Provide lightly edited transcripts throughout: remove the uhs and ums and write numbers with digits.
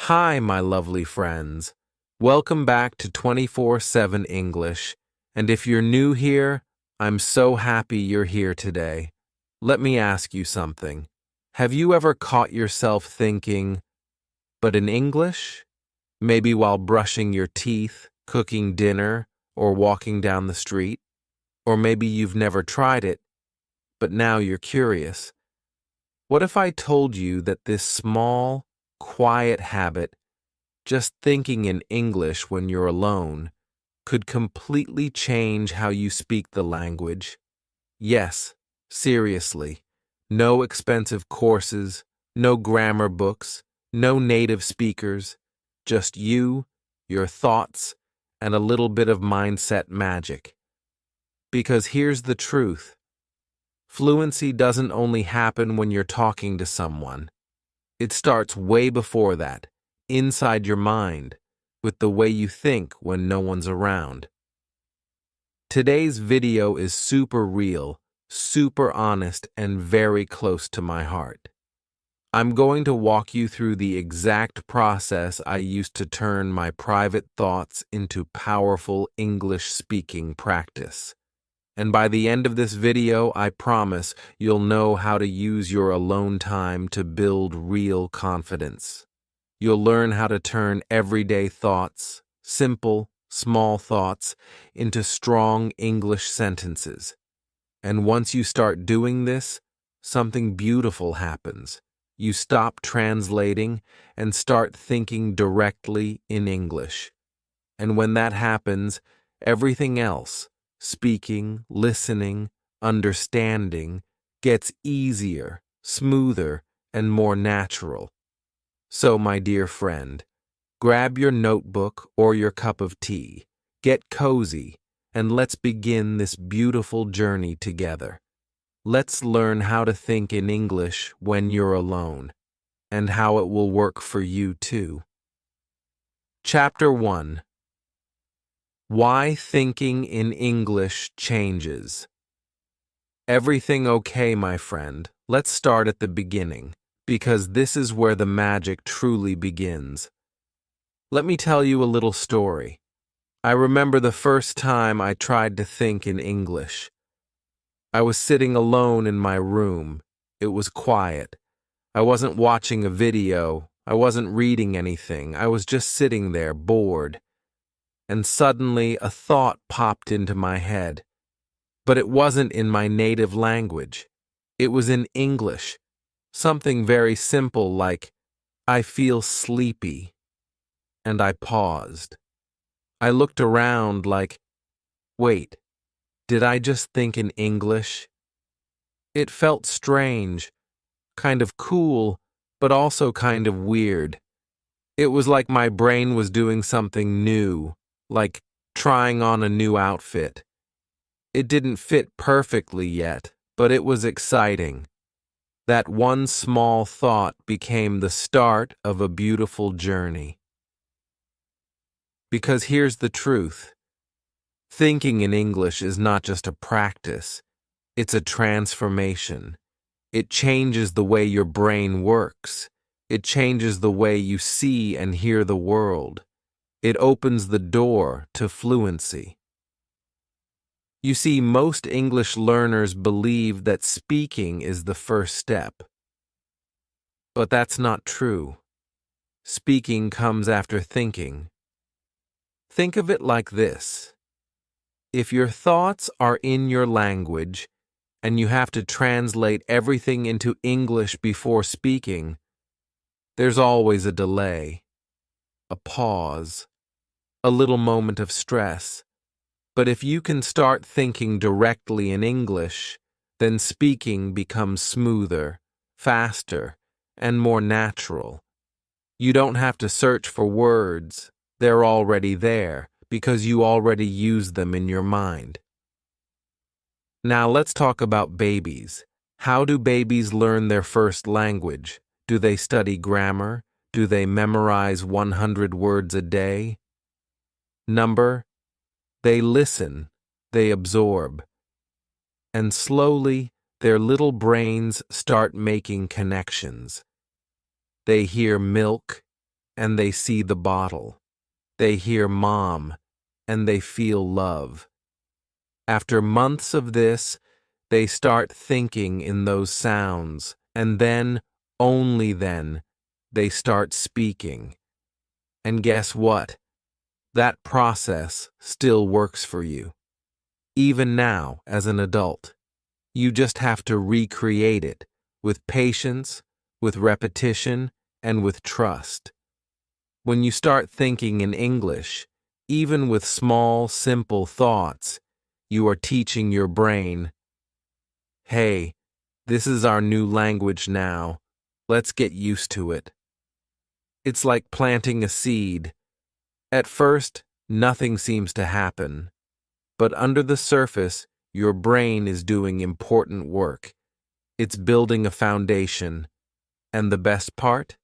Hi, my lovely friends. Welcome back to 24/7 English. And if you're new here, I'm so happy you're here today. Let me ask you something. Have you ever caught yourself thinking, but in English? Maybe while brushing your teeth, cooking dinner, or walking down the street? Or maybe you've never tried it, but now you're curious. What if I told you that this small, quiet habit, just thinking in English when you're alone, could completely change how you speak the language? Yes, seriously. No expensive courses, no grammar books, no native speakers, just you, your thoughts, and a little bit of mindset magic. Because here's the truth. Fluency doesn't only happen when you're talking to someone. It starts way before that, inside your mind, with the way you think when no one's around. Today's video is super real, super honest, and very close to my heart. I'm going to walk you through the exact process I used to turn my private thoughts into powerful English-speaking practice. And by the end of this video, I promise you'll know how to use your alone time to build real confidence. You'll learn how to turn everyday thoughts, simple, small thoughts, into strong English sentences. And once you start doing this, something beautiful happens. You stop translating and start thinking directly in English. And when that happens, everything else, speaking, listening, understanding, gets easier, smoother, and more natural. So, my dear friend, grab your notebook or your cup of tea, get cozy, and let's begin this beautiful journey together. Let's learn how to think in English when you're alone, and how it will work for you too. Chapter 1. Why Thinking in English Changes. Everything okay, my friend? Let's start at the beginning, because this is where the magic truly begins. Let me tell you a little story. I remember the first time I tried to think in English. I was sitting alone in my room. It was quiet. I wasn't watching a video. I wasn't reading anything. I was just sitting there, bored. And suddenly a thought popped into my head. But it wasn't in my native language. It was in English. Something very simple like, I feel sleepy. And I paused. I looked around like, wait, did I just think in English? It felt strange, kind of cool, but also kind of weird. It was like my brain was doing something new, like trying on a new outfit. It didn't fit perfectly yet, but it was exciting. That one small thought became the start of a beautiful journey. Because here's the truth. Thinking in English is not just a practice, it's a transformation. It changes the way your brain works. It changes the way you see and hear the world. It opens the door to fluency. You see, most English learners believe that speaking is the first step. But that's not true. Speaking comes after thinking. Think of it like this. If your thoughts are in your language, and you have to translate everything into English before speaking, there's always a delay, a pause, a little moment of stress. But if you can start thinking directly in English, then speaking becomes smoother, faster, and more natural. You don't have to search for words. They're already there because you already use them in your mind. Now let's talk about babies. How do babies learn their first language? Do they study grammar? Do they memorize 100 words a day? Number, they listen, they absorb. And slowly, their little brains start making connections. They hear milk, and they see the bottle. They hear mom and they feel love. After months of this, they start thinking in those sounds, and then, only then, they start speaking. And guess what? That process still works for you. Even now, as an adult, you just have to recreate it with patience, with repetition, and with trust. When you start thinking in English, even with small, simple thoughts, you are teaching your brain, hey, this is our new language now. Let's get used to it. It's like planting a seed. At first, nothing seems to happen. But under the surface, your brain is doing important work. It's building a foundation. And the best part?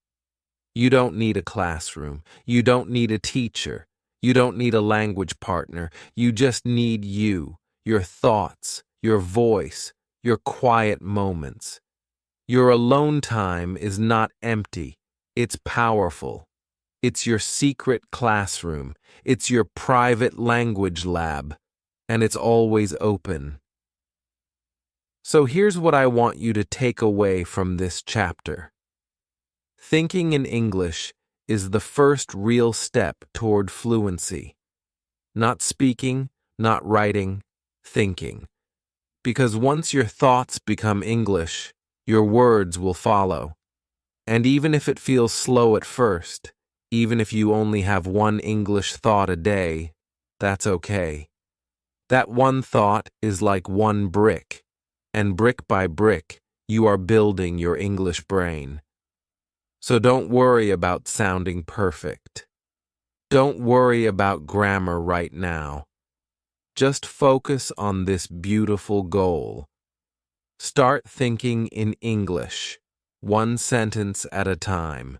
You don't need a classroom. You don't need a teacher. You don't need a language partner. You just need you, your thoughts, your voice, your quiet moments. Your alone time is not empty. It's powerful. It's your secret classroom. It's your private language lab. And it's always open. So here's what I want you to take away from this chapter. Thinking in English is the first real step toward fluency. Not speaking, not writing, thinking. Because once your thoughts become English, your words will follow. And even if it feels slow at first, even if you only have one English thought a day, that's okay. That one thought is like one brick, and brick by brick, you are building your English brain. So don't worry about sounding perfect. Don't worry about grammar right now. Just focus on this beautiful goal. Start thinking in English, one sentence at a time.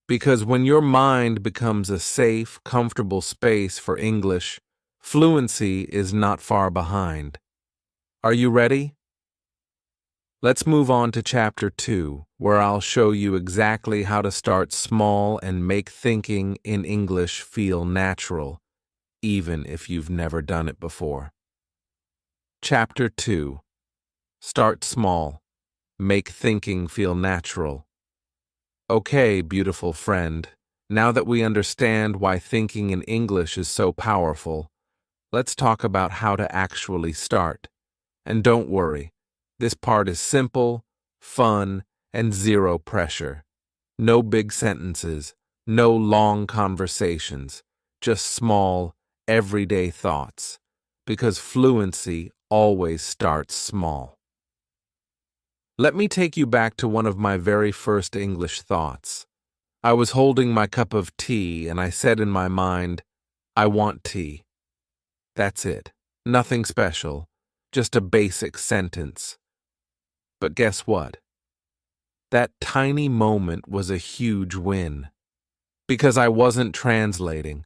Because when your mind becomes a safe, comfortable space for English, fluency is not far behind. Are you ready? Let's move on to Chapter 2, where I'll show you exactly how to start small and make thinking in English feel natural, even if you've never done it before. Chapter 2. Start small. Make thinking feel natural. Okay, beautiful friend, now that we understand why thinking in English is so powerful, let's talk about how to actually start. And don't worry. This part is simple, fun, and zero pressure. No big sentences, no long conversations, just small, everyday thoughts. Because fluency always starts small. Let me take you back to one of my very first English thoughts. I was holding my cup of tea and I said in my mind, I want tea. That's it. Nothing special. Just a basic sentence. But guess what? That tiny moment was a huge win. Because I wasn't translating.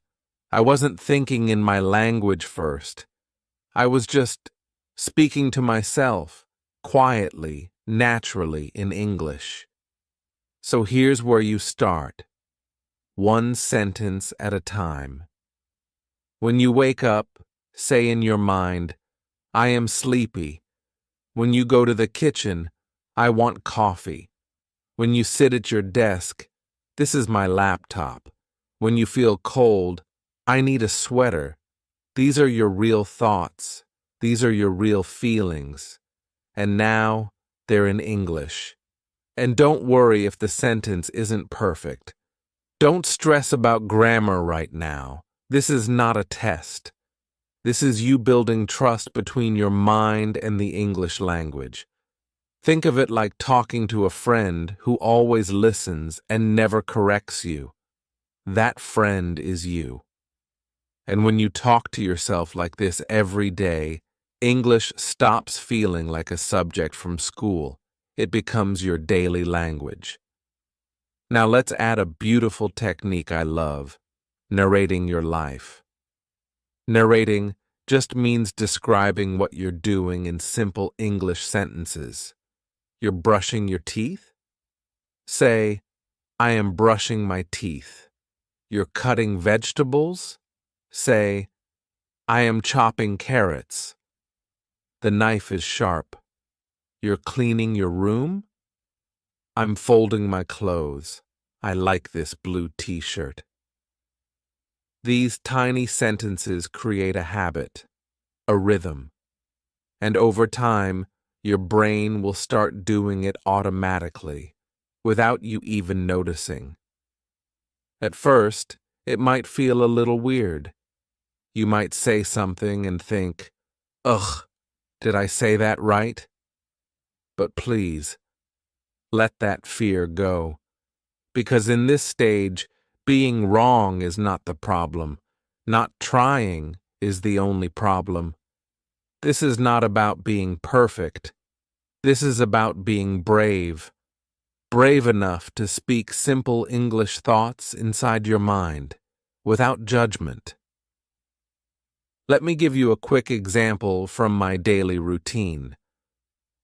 I wasn't thinking in my language first. I was just speaking to myself, quietly, naturally in English. So here's where you start. One sentence at a time. When you wake up, say in your mind, I am sleepy. When you go to the kitchen, I want coffee. When you sit at your desk, this is my laptop. When you feel cold, I need a sweater. These are your real thoughts. These are your real feelings. And now, they're in English. And don't worry if the sentence isn't perfect. Don't stress about grammar right now. This is not a test. This is you building trust between your mind and the English language. Think of it like talking to a friend who always listens and never corrects you. That friend is you. And when you talk to yourself like this every day, English stops feeling like a subject from school. It becomes your daily language. Now let's add a beautiful technique I love, narrating your life. Narrating just means describing what you're doing in simple English sentences. You're brushing your teeth? Say, I am brushing my teeth. You're cutting vegetables? Say, I am chopping carrots. The knife is sharp. You're cleaning your room? I'm folding my clothes. I like this blue t-shirt. These tiny sentences create a habit, a rhythm, and over time, your brain will start doing it automatically, without you even noticing. At first, it might feel a little weird. You might say something and think, ugh, did I say that right? But please, let that fear go. Because in this stage, being wrong is not the problem. Not trying is the only problem. This is not about being perfect. This is about being brave. Brave enough to speak simple English thoughts inside your mind, without judgment. Let me give you a quick example from my daily routine.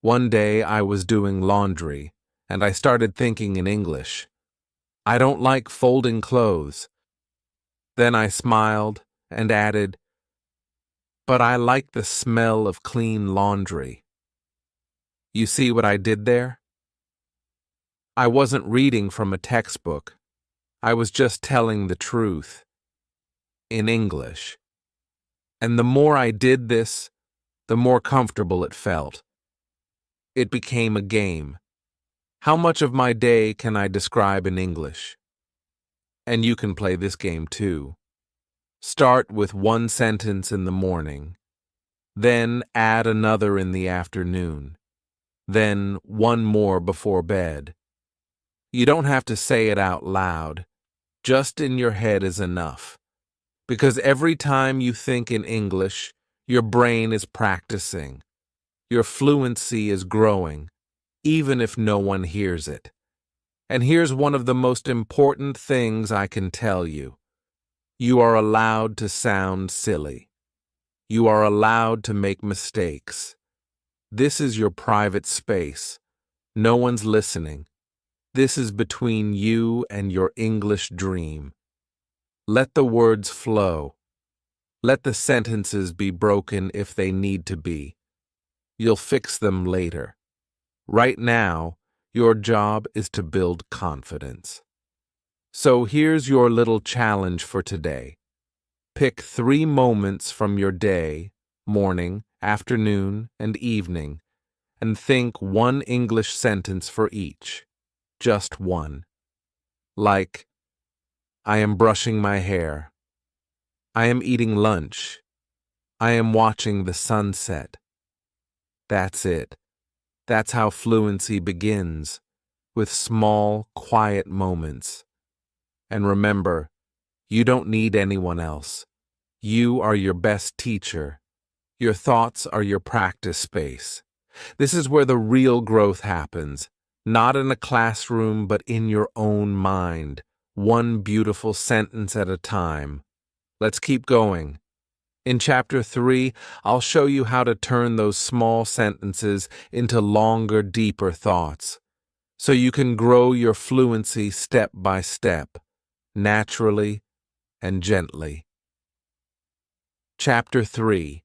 One day I was doing laundry, and I started thinking in English. I don't like folding clothes. Then I smiled and added, but I like the smell of clean laundry. You see what I did there? I wasn't reading from a textbook. I was just telling the truth. In English. And the more I did this, the more comfortable it felt. It became a game. How much of my day can I describe in English? And you can play this game too. Start with one sentence in the morning. Then add another in the afternoon. Then one more before bed. You don't have to say it out loud. Just in your head is enough. Because every time you think in English, your brain is practicing. Your fluency is growing, even if no one hears it. And here's one of the most important things I can tell you. You are allowed to sound silly. You are allowed to make mistakes. This is your private space. No one's listening. This is between you and your English dream. Let the words flow. Let the sentences be broken if they need to be. You'll fix them later. Right now, your job is to build confidence. So here's your little challenge for today. Pick 3 moments from your day, morning, afternoon, and evening, and think one English sentence for each. Just one. Like, I am brushing my hair. I am eating lunch. I am watching the sunset. That's it. That's how fluency begins, with small, quiet moments. And remember, you don't need anyone else. You are your best teacher. Your thoughts are your practice space. This is where the real growth happens, not in a classroom, but in your own mind, one beautiful sentence at a time. Let's keep going. In Chapter 3, I'll show you how to turn those small sentences into longer, deeper thoughts, so you can grow your fluency step by step, naturally and gently. Chapter 3.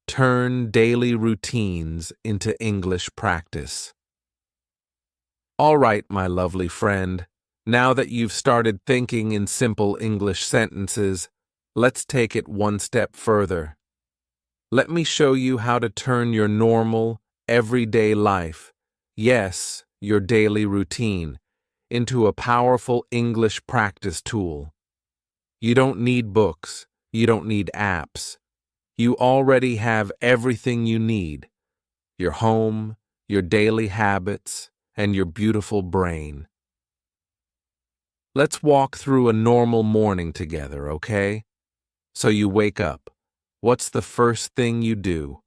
Turn daily routines into English practice. All right, my lovely friend, now that you've started thinking in simple English sentences, let's take it one step further. Let me show you how to turn your normal, everyday life, yes, your daily routine, into a powerful English practice tool. You don't need books. You don't need apps. You already have everything you need: your home, your daily habits, and your beautiful brain. Let's walk through a normal morning together, okay? So you wake up. What's the first thing you do?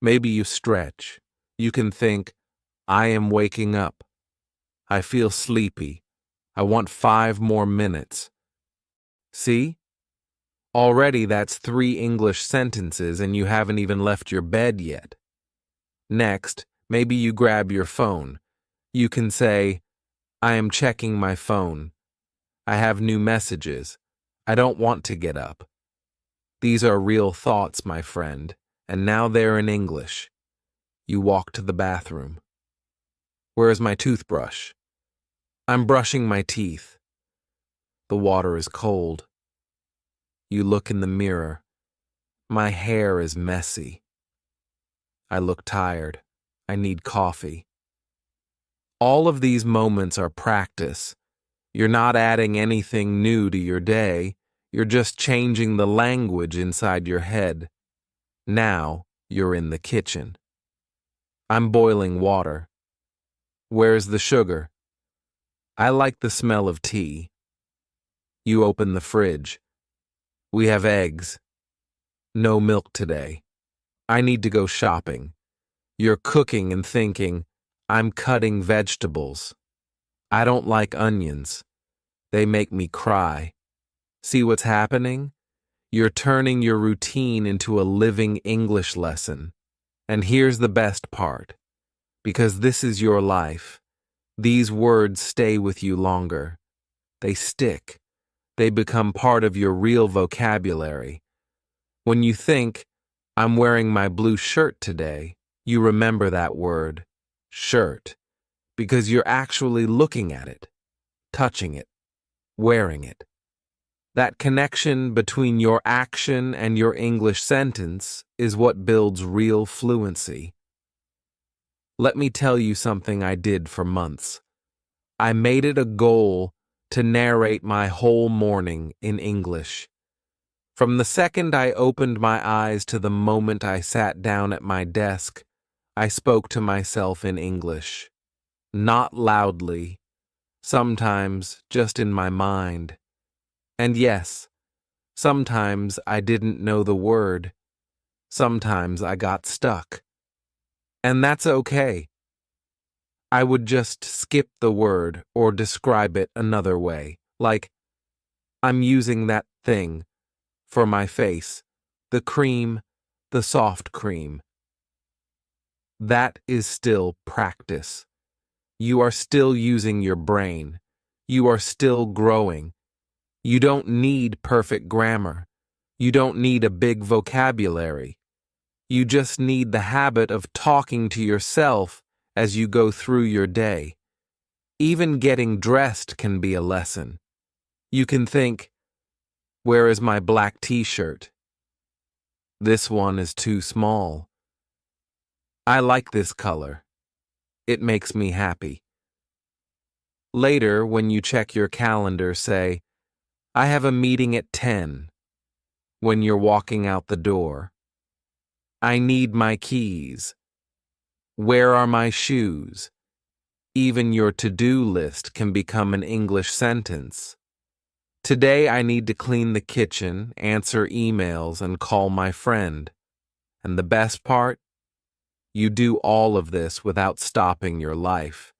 Maybe you stretch. You can think, I am waking up. I feel sleepy. I want 5 more minutes. See? Already that's 3 English sentences and you haven't even left your bed yet. Next, maybe you grab your phone. You can say, I am checking my phone. I have new messages. I don't want to get up. These are real thoughts, my friend, and now they're in English. You walk to the bathroom. Where is my toothbrush? I'm brushing my teeth. The water is cold. You look in the mirror. My hair is messy. I look tired. I need coffee. All of these moments are practice. You're not adding anything new to your day. You're just changing the language inside your head. Now you're in the kitchen. I'm boiling water. Where's the sugar? I like the smell of tea. You open the fridge. We have eggs. No milk today. I need to go shopping. You're cooking and thinking, I'm cutting vegetables. I don't like onions. They make me cry. See what's happening? You're turning your routine into a living English lesson. And here's the best part. Because this is your life, these words stay with you longer. They stick. They become part of your real vocabulary. When you think, I'm wearing my blue shirt today, you remember that word, shirt, because you're actually looking at it, touching it, wearing it. That connection between your action and your English sentence is what builds real fluency. Let me tell you something I did for months. I made it a goal to narrate my whole morning in English. From the second I opened my eyes to the moment I sat down at my desk, I spoke to myself in English. Not loudly, sometimes just in my mind. And yes, sometimes I didn't know the word. Sometimes I got stuck. And that's okay. I would just skip the word or describe it another way, like, I'm using that thing for my face, the cream, the soft cream. That is still practice. You are still using your brain. You are still growing. You don't need perfect grammar. You don't need a big vocabulary. You just need the habit of talking to yourself as you go through your day. Even getting dressed can be a lesson. You can think, where is my black t-shirt? This one is too small. I like this color. It makes me happy. Later, when you check your calendar, say, I have a meeting at 10. When you're walking out the door, I need my keys. Where are my shoes? Even your to-do list can become an English sentence. Today I need to clean the kitchen, answer emails, and call my friend. And the best part? You do all of this without stopping your life.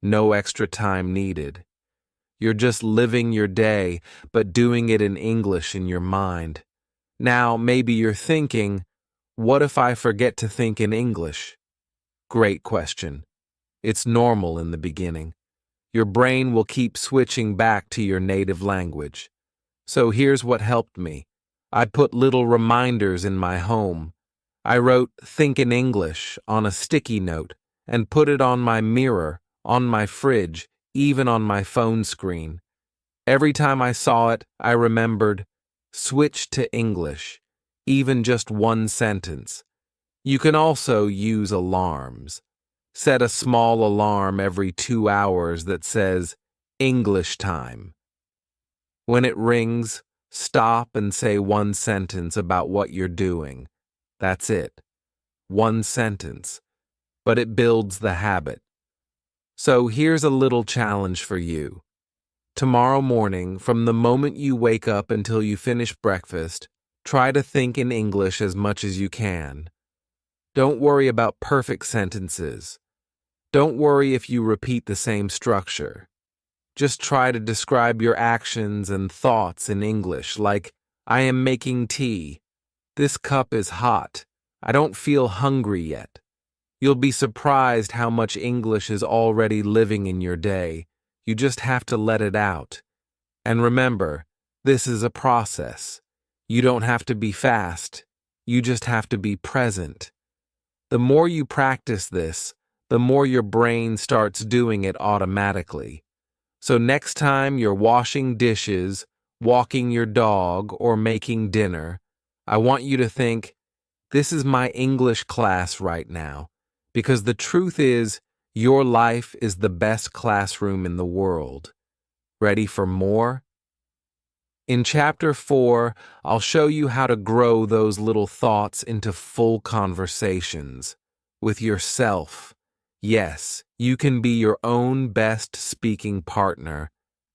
No extra time needed. You're just living your day, but doing it in English in your mind. Now, maybe you're thinking, what if I forget to think in English? Great question. It's normal in the beginning. Your brain will keep switching back to your native language. So here's what helped me. I put little reminders in my home. I wrote "Think in English" on a sticky note and put it on my mirror, on my fridge, even on my phone screen. Every time I saw it, I remembered, switch to English, even just one sentence. You can also use alarms. Set a small alarm every 2 hours that says, English time. When it rings, stop and say one sentence about what you're doing. That's it. One sentence. But it builds the habit. So here's a little challenge for you. Tomorrow morning, from the moment you wake up until you finish breakfast, try to think in English as much as you can. Don't worry about perfect sentences. Don't worry if you repeat the same structure. Just try to describe your actions and thoughts in English, like, I am making tea. This cup is hot. I don't feel hungry yet. You'll be surprised how much English is already living in your day. You just have to let it out. And remember, this is a process. You don't have to be fast. You just have to be present. The more you practice this, the more your brain starts doing it automatically. So next time you're washing dishes, walking your dog, or making dinner, I want you to think, this is my English class right now. Because the truth is, your life is the best classroom in the world. Ready for more? In Chapter 4, I'll show you how to grow those little thoughts into full conversations with yourself. Yes, you can be your own best speaking partner,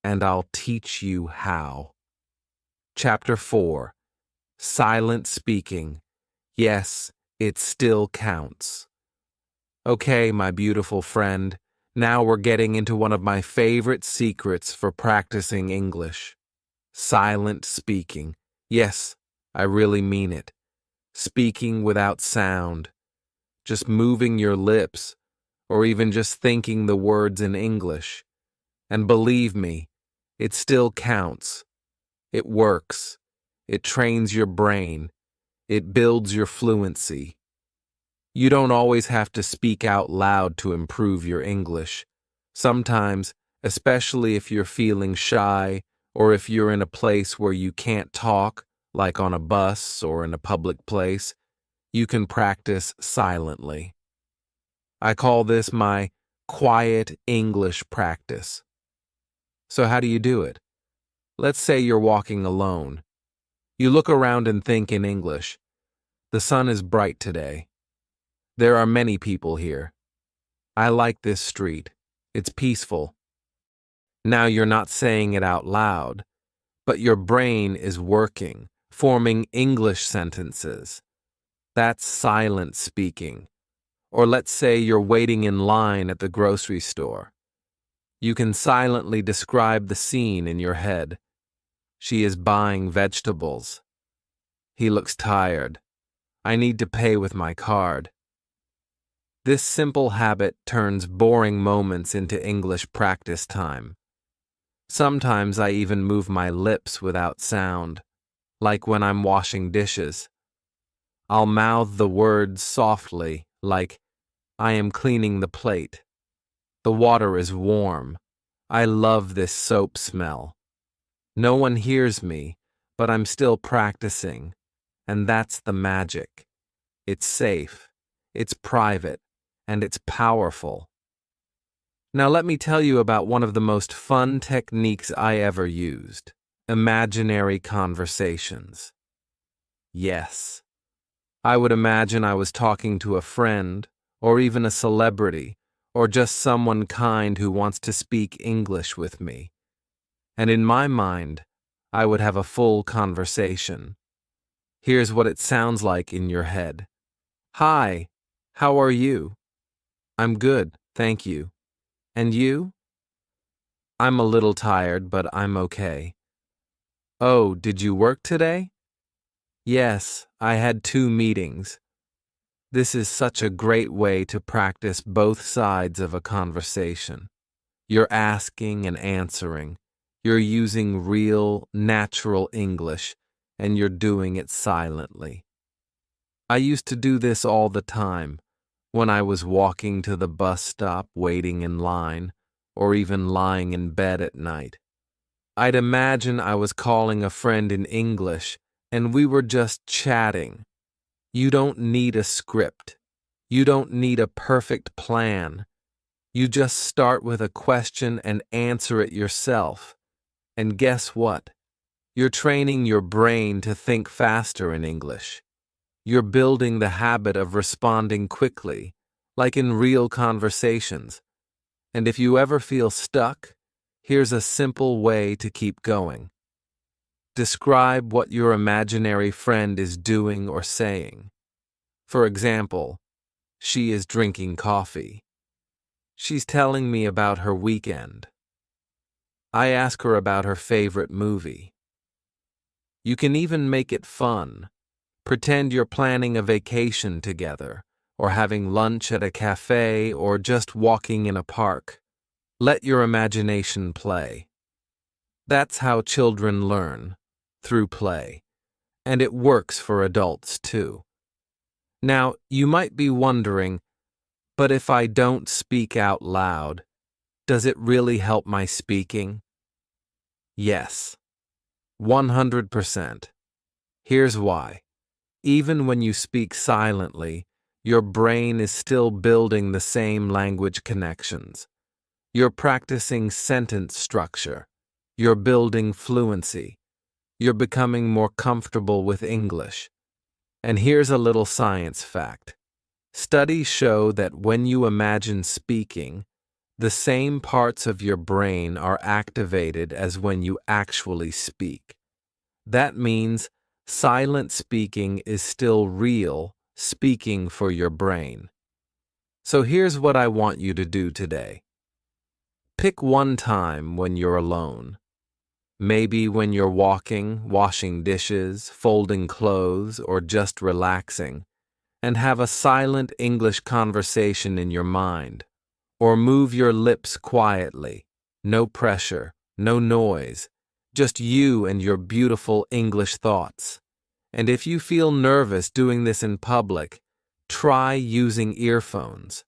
and I'll teach you how. Chapter 4, Silent Speaking. Yes, it still counts. Okay, my beautiful friend, now we're getting into one of my favorite secrets for practicing English. Silent speaking. Yes, I really mean it. Speaking without sound. Just moving your lips, or even just thinking the words in English. And believe me, it still counts. It works. It trains your brain. It builds your fluency. You don't always have to speak out loud to improve your English. Sometimes, especially if you're feeling shy, or if you're in a place where you can't talk, like on a bus or in a public place, you can practice silently. I call this my quiet English practice. So how do you do it? Let's say you're walking alone. You look around and think in English. The sun is bright today. There are many people here. I like this street. It's peaceful. Now you're not saying it out loud, but your brain is working, forming English sentences. That's silent speaking. Or let's say you're waiting in line at the grocery store. You can silently describe the scene in your head. She is buying vegetables. He looks tired. I need to pay with my card. This simple habit turns boring moments into English practice time. Sometimes I even move my lips without sound, like when I'm washing dishes. I'll mouth the words softly, like, I am cleaning the plate. The water is warm. I love this soap smell. No one hears me, but I'm still practicing. And that's the magic. It's safe, it's private, and it's powerful. Now let me tell you about one of the most fun techniques I ever used. Imaginary conversations. Yes. I would imagine I was talking to a friend, or even a celebrity, or just someone kind who wants to speak English with me. And in my mind, I would have a full conversation. Here's what it sounds like in your head. Hi, how are you? I'm good, thank you. And you? I'm a little tired, but I'm okay. Oh, did you work today? Yes, I had 2 meetings. This is such a great way to practice both sides of a conversation. You're asking and answering. You're using real, natural English, and you're doing it silently. I used to do this all the time, when I was walking to the bus stop waiting in line, or even lying in bed at night. I'd imagine I was calling a friend in English, and we were just chatting. You don't need a script. You don't need a perfect plan. You just start with a question and answer it yourself. And guess what? You're training your brain to think faster in English. You're building the habit of responding quickly, like in real conversations. And if you ever feel stuck, here's a simple way to keep going. Describe what your imaginary friend is doing or saying. For example, she is drinking coffee. She's telling me about her weekend. I ask her about her favorite movie. You can even make it fun. Pretend you're planning a vacation together, or having lunch at a cafe, or just walking in a park. Let your imagination play. That's how children learn, through play, and it works for adults too. Now, you might be wondering, but if I don't speak out loud, does it really help my speaking? Yes, 100%. Here's why. Even when you speak silently, your brain is still building the same language connections. You're practicing sentence structure. You're building fluency. You're becoming more comfortable with English. And here's a little science fact. Studies show that when you imagine speaking, the same parts of your brain are activated as when you actually speak. That means silent speaking is still real speaking for your brain. So here's what I want you to do today. Pick one time when you're alone. Maybe when you're walking, washing dishes, folding clothes, or just relaxing, and have a silent English conversation in your mind. Or move your lips quietly. No pressure, no noise, just you and your beautiful English thoughts. And if you feel nervous doing this in public, try using earphones.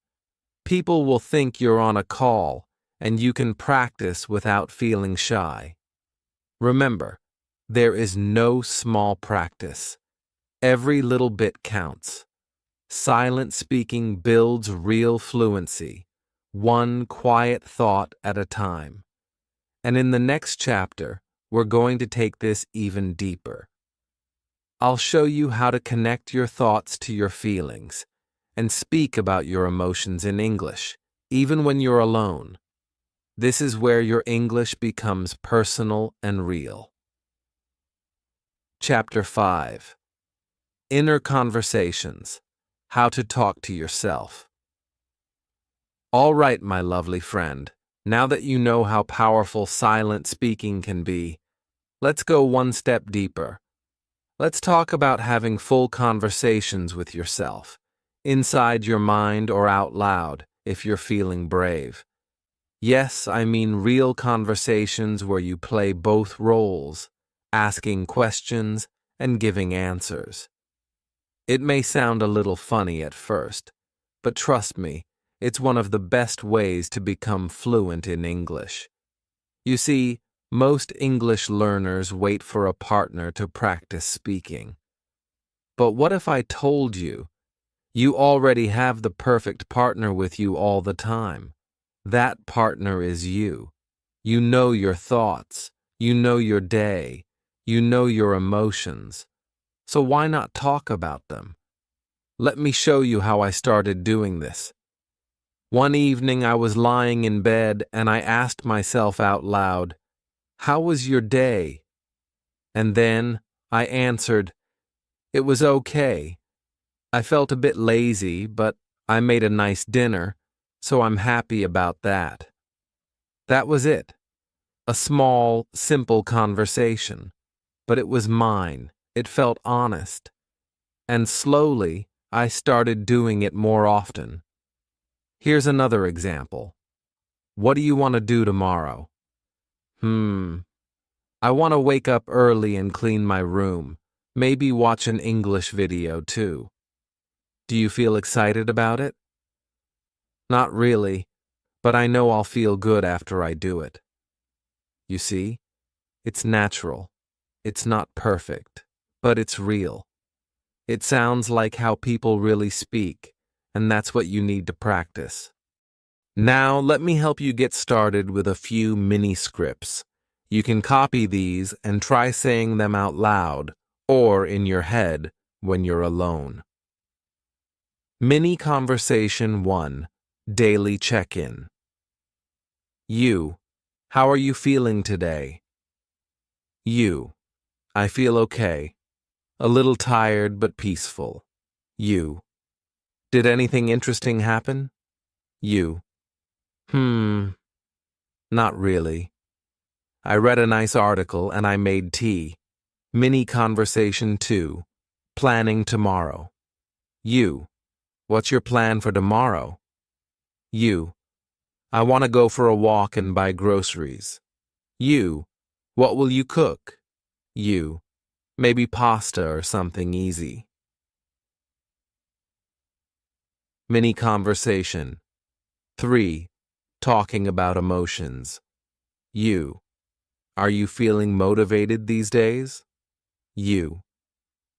People will think you're on a call, and you can practice without feeling shy. Remember, there is no small practice. Every little bit counts. Silent speaking builds real fluency, one quiet thought at a time. And in the next chapter, we're going to take this even deeper. I'll show you how to connect your thoughts to your feelings and speak about your emotions in English, even when you're alone. This is where your English becomes personal and real. Chapter 5. Inner Conversations. How to talk to yourself. All right, my lovely friend, now that you know how powerful silent speaking can be, let's go one step deeper. Let's talk about having full conversations with yourself, inside your mind or out loud, if you're feeling brave. Yes, I mean real conversations where you play both roles, asking questions and giving answers. It may sound a little funny at first, but trust me, it's one of the best ways to become fluent in English. You see, most English learners wait for a partner to practice speaking. But what if I told you, you already have the perfect partner with you all the time? That partner is you. You know your thoughts. You know your day. You know your emotions. So why not talk about them? Let me show you how I started doing this. One evening I was lying in bed and I asked myself out loud, "How was your day?" And then I answered, "It was okay. I felt a bit lazy, but I made a nice dinner, so I'm happy about that." That was it. A small, simple conversation. But it was mine. It felt honest. And slowly, I started doing it more often. Here's another example. What do you want to do tomorrow? I want to wake up early and clean my room. Maybe watch an English video too. Do you feel excited about it? Not really, but I know I'll feel good after I do it. You see, it's natural. It's not perfect, but it's real. It sounds like how people really speak, and that's what you need to practice. Now, let me help you get started with a few mini scripts. You can copy these and try saying them out loud or in your head when you're alone. Mini Conversation 1. Daily Check-in. You. How are you feeling today? You. I feel okay. A little tired but peaceful. You. Did anything interesting happen? You. Not really. I read a nice article and I made tea. Mini Conversation 2. Planning tomorrow. You. What's your plan for tomorrow? You. I want to go for a walk and buy groceries. You. What will you cook? You. Maybe pasta or something easy. Mini conversation. 3. Talking about emotions. You. Are you feeling motivated these days? You.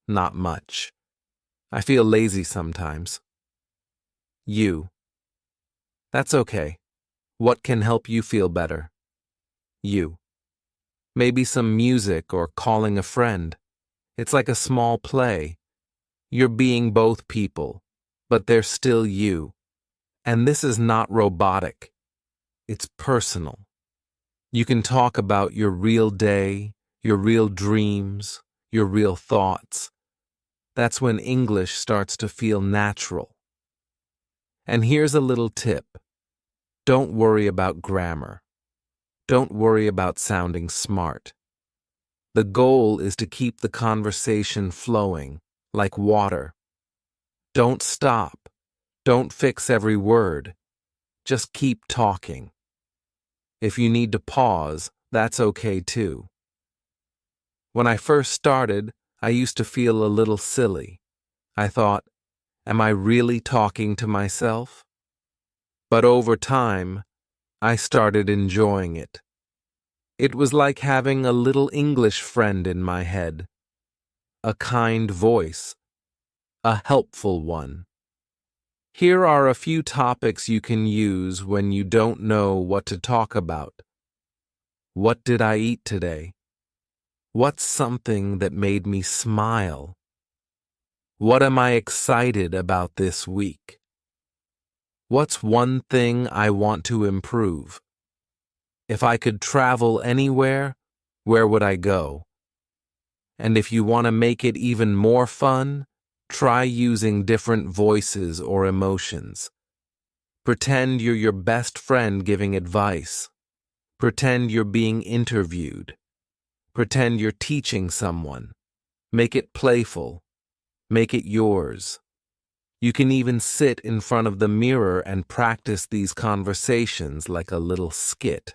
Not much. I feel lazy sometimes. You. That's okay. What can help you feel better? You. Maybe some music or calling a friend. It's like a small play. You're being both people, but they're still you. And this is not robotic. It's personal. You can talk about your real day, your real dreams, your real thoughts. That's when English starts to feel natural. And here's a little tip. Don't worry about grammar. Don't worry about sounding smart. The goal is to keep the conversation flowing, like water. Don't stop. Don't fix every word. Just keep talking. If you need to pause, that's okay too. When I first started, I used to feel a little silly. I thought, am I really talking to myself? But over time, I started enjoying it. It was like having a little English friend in my head. A kind voice. A helpful one. Here are a few topics you can use when you don't know what to talk about. What did I eat today? What's something that made me smile? What am I excited about this week? What's one thing I want to improve? If I could travel anywhere, where would I go? And if you want to make it even more fun, try using different voices or emotions. Pretend you're your best friend giving advice. Pretend you're being interviewed. Pretend you're teaching someone. Make it playful. Make it yours. You can even sit in front of the mirror and practice these conversations like a little skit,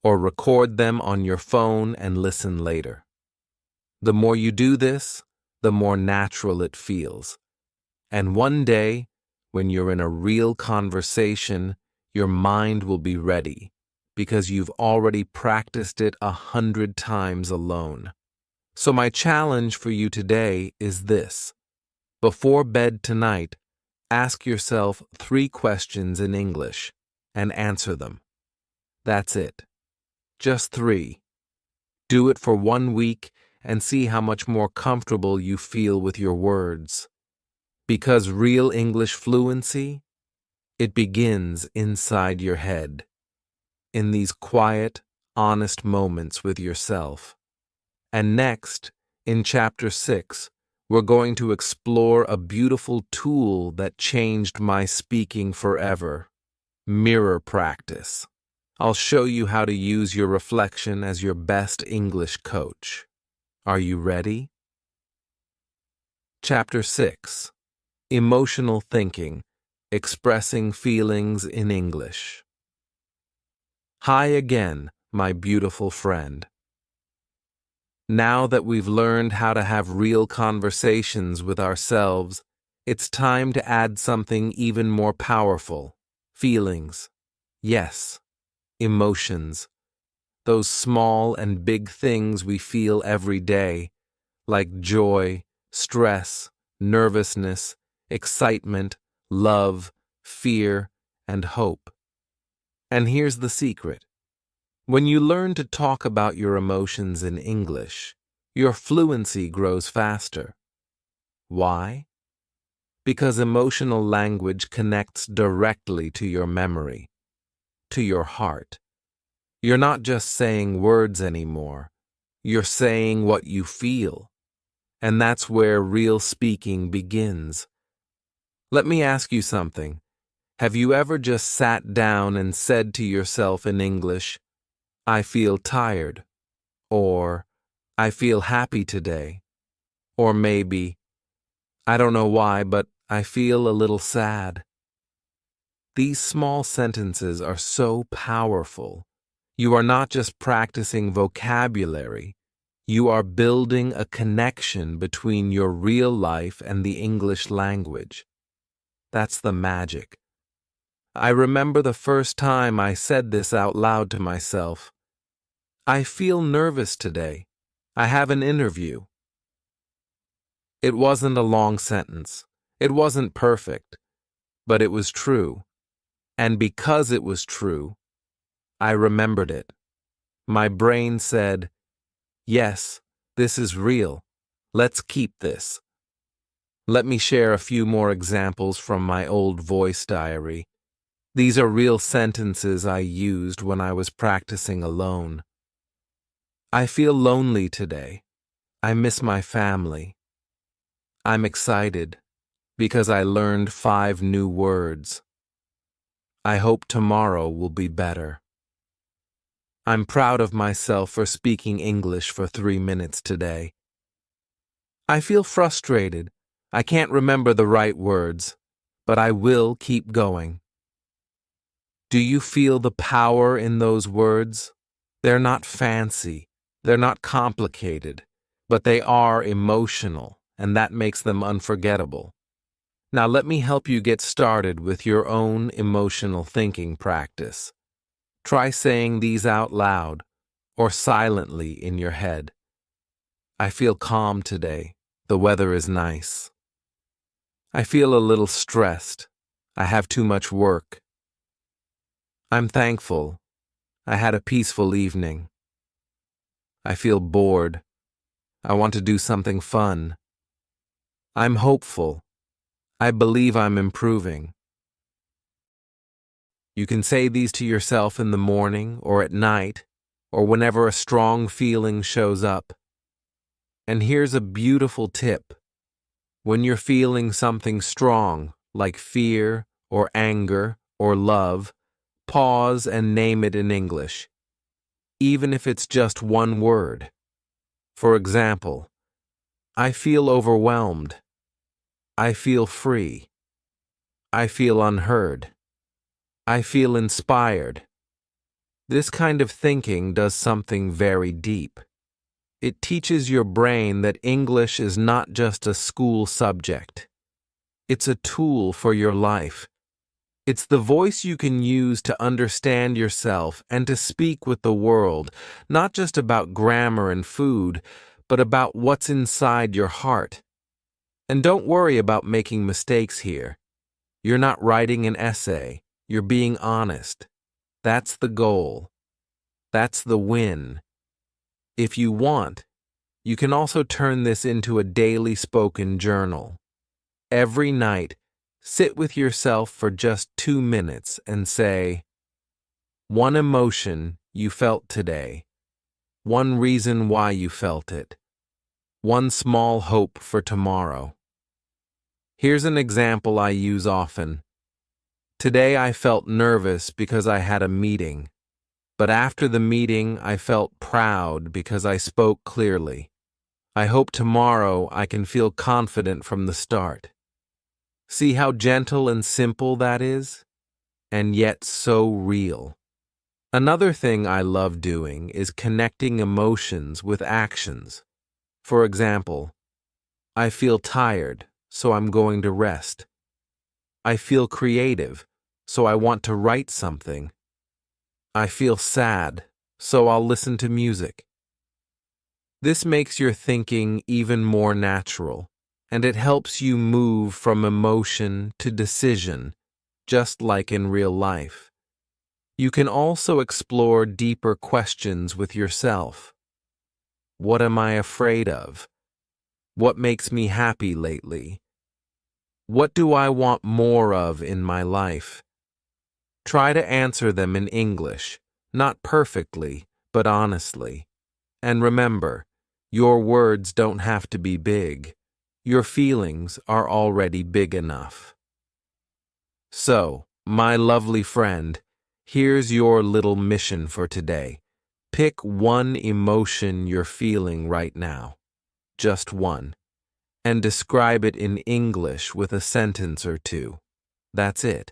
or record them on your phone and listen later. The more you do this, the more natural it feels. And one day, when you're in a real conversation, your mind will be ready, because you've already practiced it 100 times alone. So my challenge for you today is this. Before bed tonight, ask yourself 3 questions in English and answer them. That's it. Just 3. Do it for 1 week and see how much more comfortable you feel with your words. Because real English fluency, it begins inside your head, in these quiet, honest moments with yourself. And next, in Chapter 6, we're going to explore a beautiful tool that changed my speaking forever: mirror practice. I'll show you how to use your reflection as your best English coach. Are you ready? Chapter 6. Emotional Thinking, Expressing Feelings in English. Hi again, my beautiful friend. Now that we've learned how to have real conversations with ourselves, it's time to add something even more powerful: feelings. Yes, emotions. Those small and big things we feel every day, like joy, stress, nervousness, excitement, love, fear, and hope. And here's the secret. When you learn to talk about your emotions in English, your fluency grows faster. Why? Because emotional language connects directly to your memory, to your heart. You're not just saying words anymore. You're saying what you feel. And that's where real speaking begins. Let me ask you something. Have you ever just sat down and said to yourself in English, I feel tired, or I feel happy today, or maybe, I don't know why, but I feel a little sad? These small sentences are so powerful. You are not just practicing vocabulary, you are building a connection between your real life and the English language. That's the magic. I remember the first time I said this out loud to myself. I feel nervous today. I have an interview. It wasn't a long sentence. It wasn't perfect, but it was true. And because it was true, I remembered it. My brain said, yes, this is real. Let's keep this. Let me share a few more examples from my old voice diary. These are real sentences I used when I was practicing alone. I feel lonely today. I miss my family. I'm excited because I learned 5 new words. I hope tomorrow will be better. I'm proud of myself for speaking English for 3 minutes today. I feel frustrated. I can't remember the right words, but I will keep going. Do you feel the power in those words? They're not fancy, they're not complicated, but they are emotional, and that makes them unforgettable. Now let me help you get started with your own emotional thinking practice. Try saying these out loud or silently in your head. I feel calm today. The weather is nice. I feel a little stressed. I have too much work. I'm thankful. I had a peaceful evening. I feel bored. I want to do something fun. I'm hopeful. I believe I'm improving. You can say these to yourself in the morning or at night or whenever a strong feeling shows up. And here's a beautiful tip. When you're feeling something strong, like fear or anger or love, pause and name it in English, even if it's just one word. For example, I feel overwhelmed. I feel free. I feel unheard. I feel inspired. This kind of thinking does something very deep. It teaches your brain that English is not just a school subject. It's a tool for your life. It's the voice you can use to understand yourself and to speak with the world, not just about grammar and food, but about what's inside your heart. And don't worry about making mistakes here. You're not writing an essay. You're being honest. That's the goal. That's the win. If you want, you can also turn this into a daily spoken journal. Every night, sit with yourself for just 2 minutes and say, one emotion you felt today, one reason why you felt it, one small hope for tomorrow. Here's an example I use often. Today I felt nervous because I had a meeting, but after the meeting I felt proud because I spoke clearly. I hope tomorrow I can feel confident from the start. See how gentle and simple that is? And yet so real. Another thing I love doing is connecting emotions with actions. For example, I feel tired, so I'm going to rest. I feel creative, so I want to write something. I feel sad, so I'll listen to music. This makes your thinking even more natural, and it helps you move from emotion to decision, just like in real life. You can also explore deeper questions with yourself. What am I afraid of? What makes me happy lately? What do I want more of in my life? Try to answer them in English, not perfectly, but honestly. And remember, your words don't have to be big. Your feelings are already big enough. So, my lovely friend, here's your little mission for today. Pick one emotion you're feeling right now, just one, and describe it in English with a sentence or two. That's it.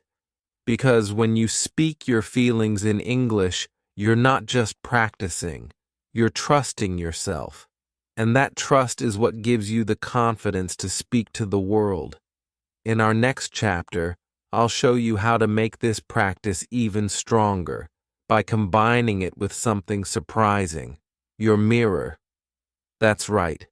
Because when you speak your feelings in English, You're not just practicing, you're trusting yourself. And that trust is what gives you the confidence to speak to the world. In our next chapter, I'll show you how to make this practice even stronger by combining it with something surprising, your mirror. That's right.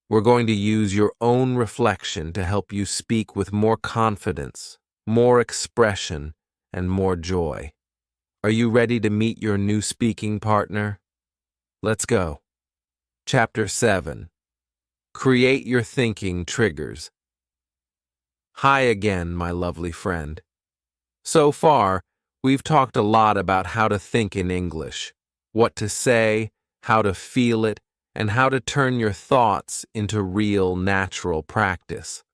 We're going to use your own reflection to help you speak with more confidence, more expression, and more joy. Are you ready to meet your new speaking partner? Let's go. Chapter 7. Create your thinking triggers. Hi again, my lovely friend. So far, we've talked a lot about how to think in English, what to say, how to feel it, and how to turn your thoughts into real, natural practice.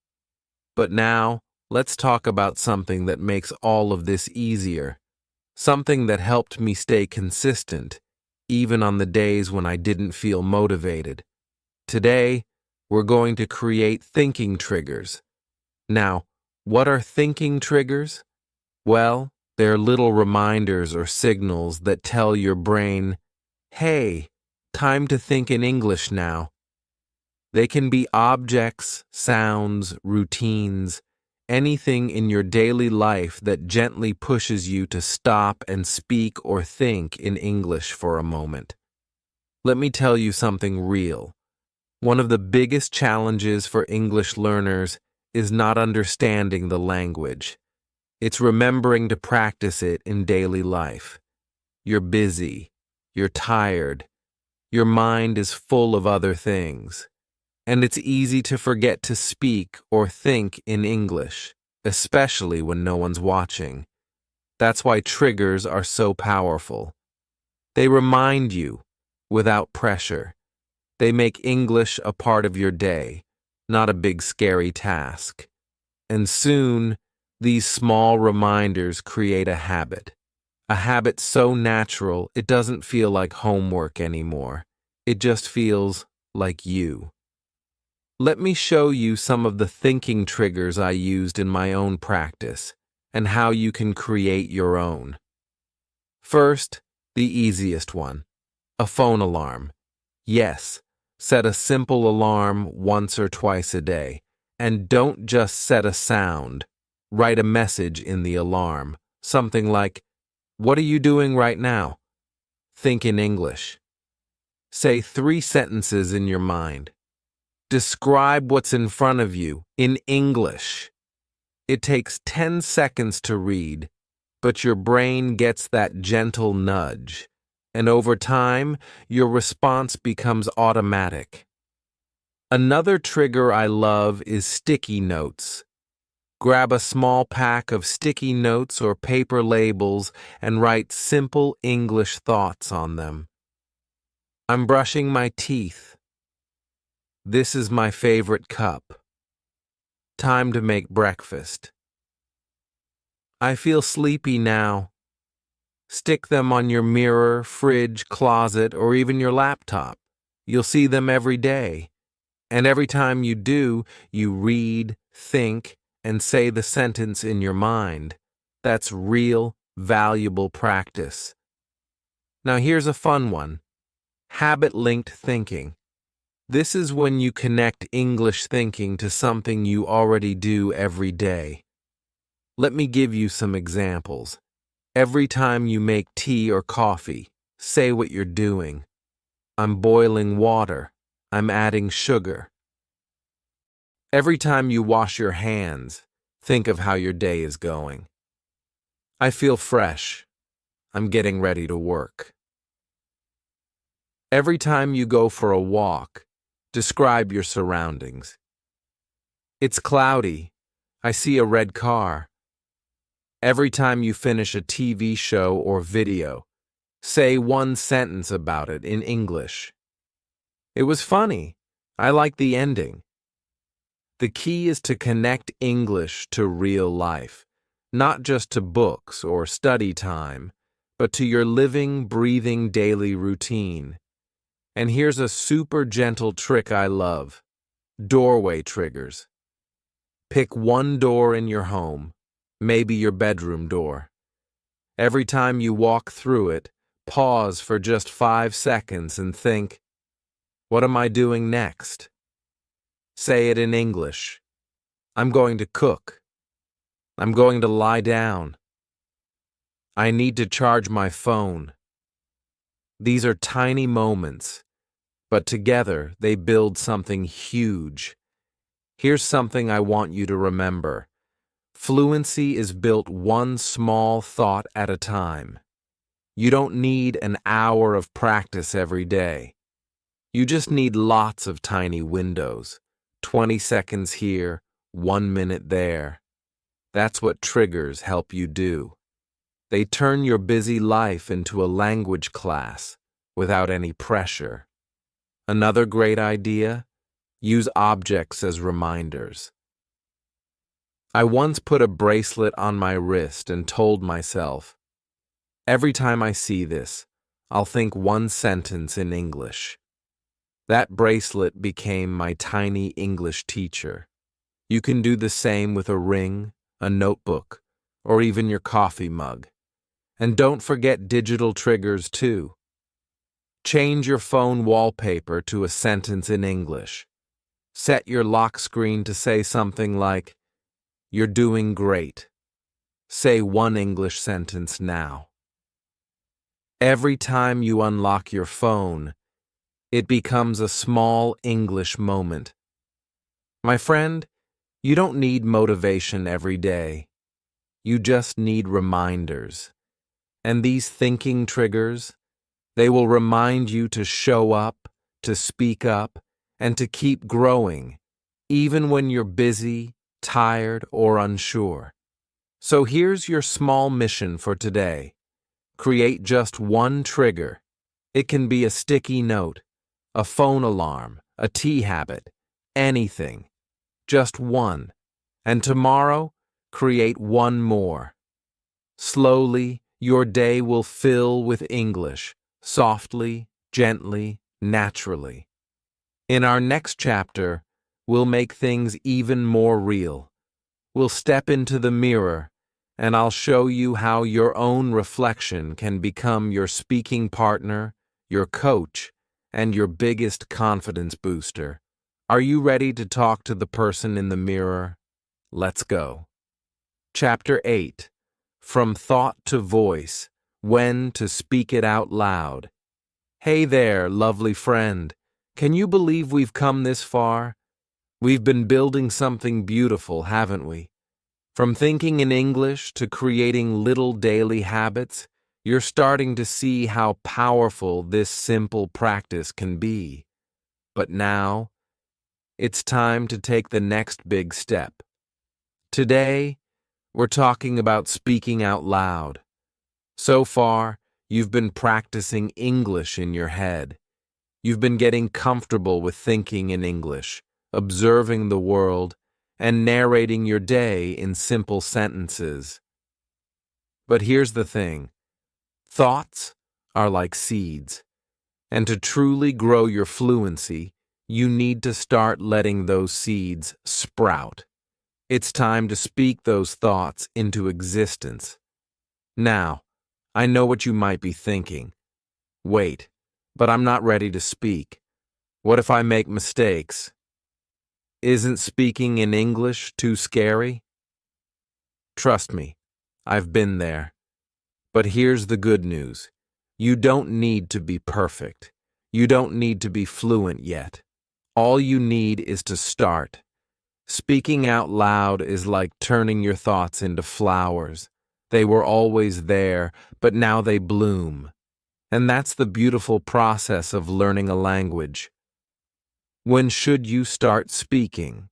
But now, let's talk about something that makes all of this easier, something that helped me stay consistent, even on the days when I didn't feel motivated. Today, we're going to create thinking triggers. Now, what are thinking triggers? Well, they're little reminders or signals that tell your brain, hey, time to think in English now. They can be objects, sounds, routines, anything in your daily life that gently pushes you to stop and speak or think in English for a moment. Let me tell you something real. One of the biggest challenges for English learners is not understanding the language. It's remembering to practice it in daily life. You're busy, you're tired, your mind is full of other things, and it's easy to forget to speak or think in English, especially when no one's watching. That's why triggers are so powerful. They remind you, without pressure. They make English a part of your day, not a big scary task. And soon, these small reminders create a habit so natural it doesn't feel like homework anymore. It just feels like you. Let me show you some of the thinking triggers I used in my own practice and how you can create your own. First, the easiest one, a phone alarm. Yes, set a simple alarm once or twice a day. And don't just set a sound. Write a message in the alarm. Something like, "What are you doing right now?" Think in English. Say 3 sentences in your mind. Describe what's in front of you in English. It takes 10 seconds to read, but your brain gets that gentle nudge. And over time, your response becomes automatic. Another trigger I love is sticky notes. Grab a small pack of sticky notes or paper labels and write simple English thoughts on them. I'm brushing my teeth. This is my favorite cup. Time to make breakfast. I feel sleepy now. Stick them on your mirror, fridge, closet, or even your laptop. You'll see them every day. And every time you do, you read, think, and say the sentence in your mind. That's real, valuable practice. Now here's a fun one. Habit-linked thinking. This is when you connect English thinking to something you already do every day. Let me give you some examples. Every time you make tea or coffee, say what you're doing. I'm boiling water. I'm adding sugar. Every time you wash your hands, think of how your day is going. I feel fresh. I'm getting ready to work. Every time you go for a walk, describe your surroundings. It's cloudy. I see a red car. Every time you finish a TV show or video, say one sentence about it in English. It was funny. I like the ending. The key is to connect English to real life, not just to books or study time, but to your living, breathing daily routine. And here's a super gentle trick I love. Doorway triggers. Pick one door in your home, maybe your bedroom door. Every time you walk through it, Pause for just 5 seconds and think, what am I doing next? Say it in English. I'm going to cook. I'm going to lie down. I need to charge my phone. These are tiny moments, but together they build something huge. Here's something I want you to remember. Fluency is built one small thought at a time. You don't need an hour of practice every day. You just need lots of tiny windows. 20 seconds here, 1 minute there. That's what triggers help you do. They turn your busy life into a language class without any pressure. Another great idea? Use objects as reminders. I once put a bracelet on my wrist and told myself, every time I see this, I'll think one sentence in English. That bracelet became my tiny English teacher. You can do the same with a ring, a notebook, or even your coffee mug. And don't forget digital triggers too. Change your phone wallpaper to a sentence in English. Set your lock screen to say something like, "You're doing great." Say one English sentence now. Every time you unlock your phone, it becomes a small English moment. My friend, you don't need motivation every day. You just need reminders. And these thinking triggers, they will remind you to show up, to speak up, and to keep growing, even when you're busy, tired, or unsure. So here's your small mission for today. Create just one trigger. It can be a sticky note, a phone alarm, a tea habit, anything. Just one. And tomorrow, create one more. Slowly, your day will fill with English, softly, gently, naturally. In our next chapter, we'll make things even more real. We'll step into the mirror, and I'll show you how your own reflection can become your speaking partner, your coach, and your biggest confidence booster. Are you ready to talk to the person in the mirror? Let's go. Chapter 8. From Thought to Voice, When to Speak It Out Loud. Hey there, lovely friend. Can you believe we've come this far? We've been building something beautiful, haven't we? From thinking in English to creating little daily habits, you're starting to see how powerful this simple practice can be. But now, it's time to take the next big step. Today, we're talking about speaking out loud. So far, you've been practicing English in your head. You've been getting comfortable with thinking in English, observing the world, and narrating your day in simple sentences. But here's the thing. Thoughts are like seeds, and to truly grow your fluency, you need to start letting those seeds sprout. It's time to speak those thoughts into existence. Now, I know what you might be thinking. Wait, but I'm not ready to speak. What if I make mistakes? Isn't speaking in English too scary? Trust me, I've been there. But here's the good news. You don't need to be perfect. You don't need to be fluent yet. All you need is to start. Speaking out loud is like turning your thoughts into flowers. They were always there, but now they bloom. And that's the beautiful process of learning a language. When should you start speaking?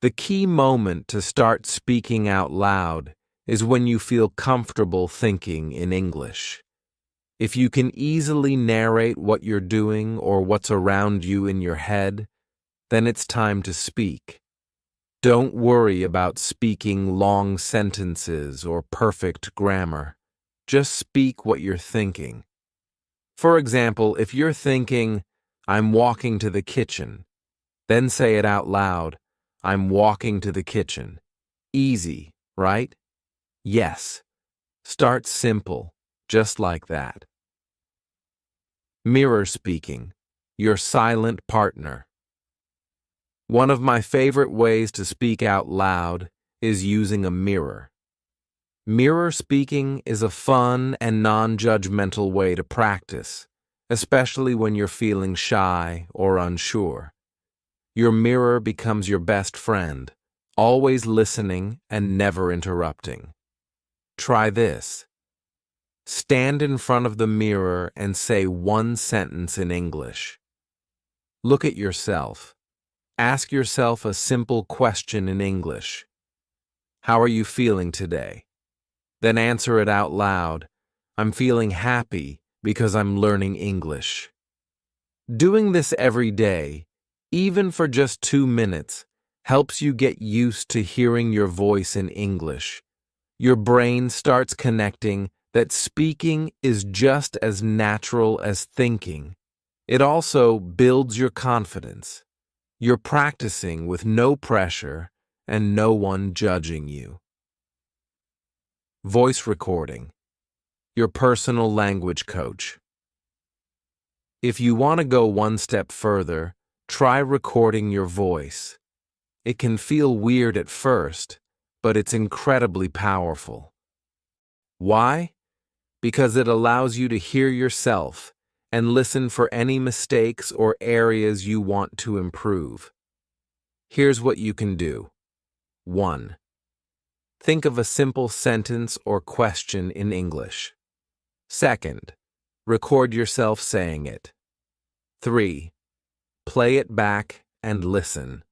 The key moment to start speaking out loud is when you feel comfortable thinking in English. If you can easily narrate what you're doing or what's around you in your head, then it's time to speak. Don't worry about speaking long sentences or perfect grammar. Just speak what you're thinking. For example, if you're thinking, "I'm walking to the kitchen," then say it out loud, "I'm walking to the kitchen." Easy, right? Yes. Start simple, just like that. Mirror speaking, your silent partner. One of my favorite ways to speak out loud is using a mirror. Mirror speaking is a fun and non-judgmental way to practice, especially when you're feeling shy or unsure. Your mirror becomes your best friend, always listening and never interrupting. Try this. Stand in front of the mirror and say one sentence in English. Look at yourself. Ask yourself a simple question in English. How are you feeling today? Then answer it out loud. I'm feeling happy because I'm learning English. Doing this every day, even for just 2 minutes, helps you get used to hearing your voice in English. Your brain starts connecting that speaking is just as natural as thinking. It also builds your confidence. You're practicing with no pressure and no one judging you. Voice recording, your personal language coach. If you want to go one step further, try recording your voice. It can feel weird at first, but it's incredibly powerful. Why? Because it allows you to hear yourself and listen for any mistakes or areas you want to improve. Here's what you can do. 1. Think of a simple sentence or question in English. 2. Record yourself saying it. 3. Play it back and listen.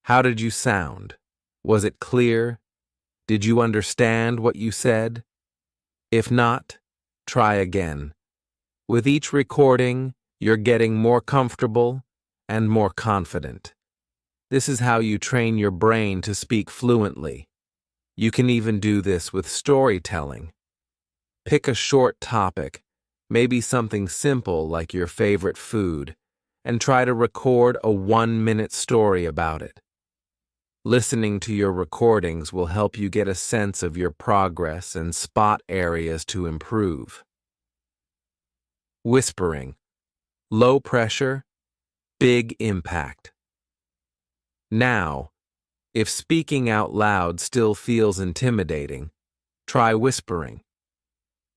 How did you sound? Was it clear? Did you understand what you said? If not, try again. With each recording, you're getting more comfortable and more confident. This is how you train your brain to speak fluently. You can even do this with storytelling. Pick a short topic, maybe something simple like your favorite food, and try to record a 1-minute story about it. Listening to your recordings will help you get a sense of your progress and spot areas to improve. Whispering. Low pressure, big impact. Now, if speaking out loud still feels intimidating, try whispering.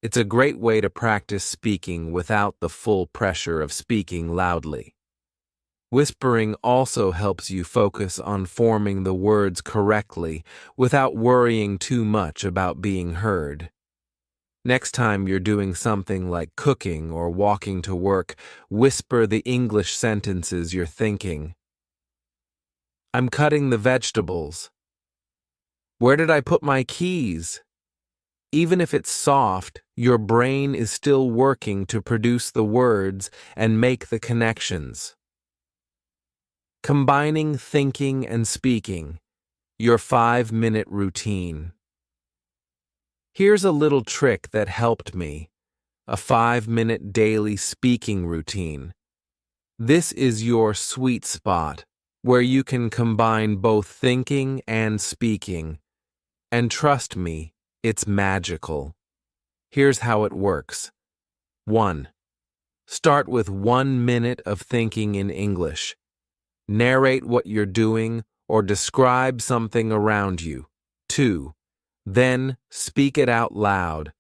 It's a great way to practice speaking without the full pressure of speaking loudly. Whispering also helps you focus on forming the words correctly without worrying too much about being heard. Next time you're doing something like cooking or walking to work, whisper the English sentences you're thinking. I'm cutting the vegetables. Where did I put my keys? Even if it's soft, your brain is still working to produce the words and make the connections. Combining thinking and speaking, your 5-minute routine. Here's a little trick that helped me, a 5-minute daily speaking routine. This is your sweet spot, where you can combine both thinking and speaking. And trust me, it's magical. Here's how it works. 1. Start with 1 minute of thinking in English. Narrate what you're doing or describe something around you. 2. Then speak it out loud.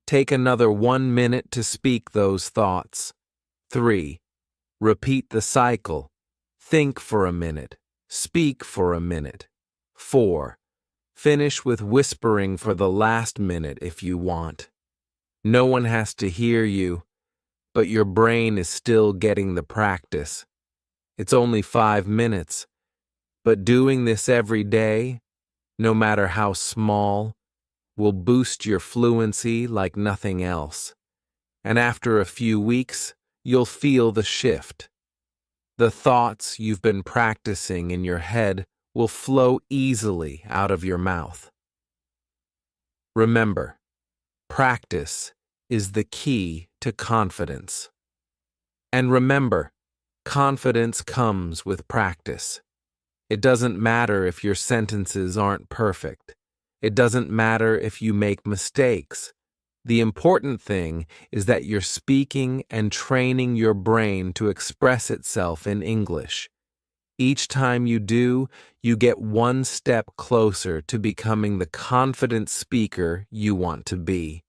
Take another 1 minute to speak those thoughts. 3. Repeat the cycle. Think for a minute. Speak for a minute. 4. Finish with whispering for the last minute if you want. No one has to hear you, but your brain is still getting the practice. It's only 5 minutes, but doing this every day, no matter how small, will boost your fluency like nothing else. And after a few weeks, you'll feel the shift. The thoughts you've been practicing in your head will flow easily out of your mouth. Remember, practice is the key to confidence. And remember, confidence comes with practice. It doesn't matter if your sentences aren't perfect. It doesn't matter if you make mistakes. The important thing is that you're speaking and training your brain to express itself in English. Each time you do, you get one step closer to becoming the confident speaker you want to be.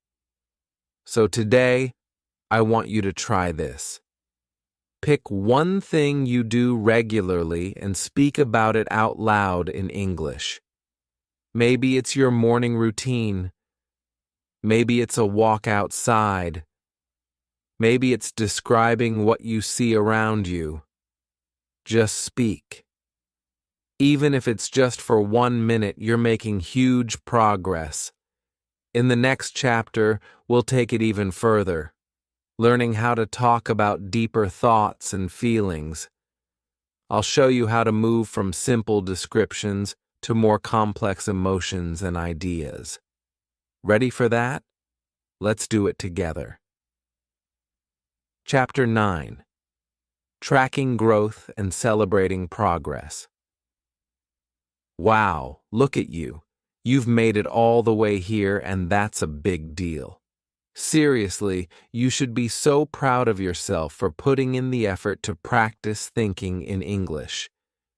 So today, I want you to try this. Pick one thing you do regularly and speak about it out loud in English. Maybe it's your morning routine. Maybe it's a walk outside. Maybe it's describing what you see around you. Just speak. Even if it's just for 1 minute, you're making huge progress. In the next chapter, we'll take it even further, learning how to talk about deeper thoughts and feelings. I'll show you how to move from simple descriptions to more complex emotions and ideas. Ready for that? Let's do it together. Chapter 9. Tracking Growth and Celebrating Progress. Wow, look at you. You've made it all the way here, and that's a big deal. Seriously, you should be so proud of yourself for putting in the effort to practice thinking in English.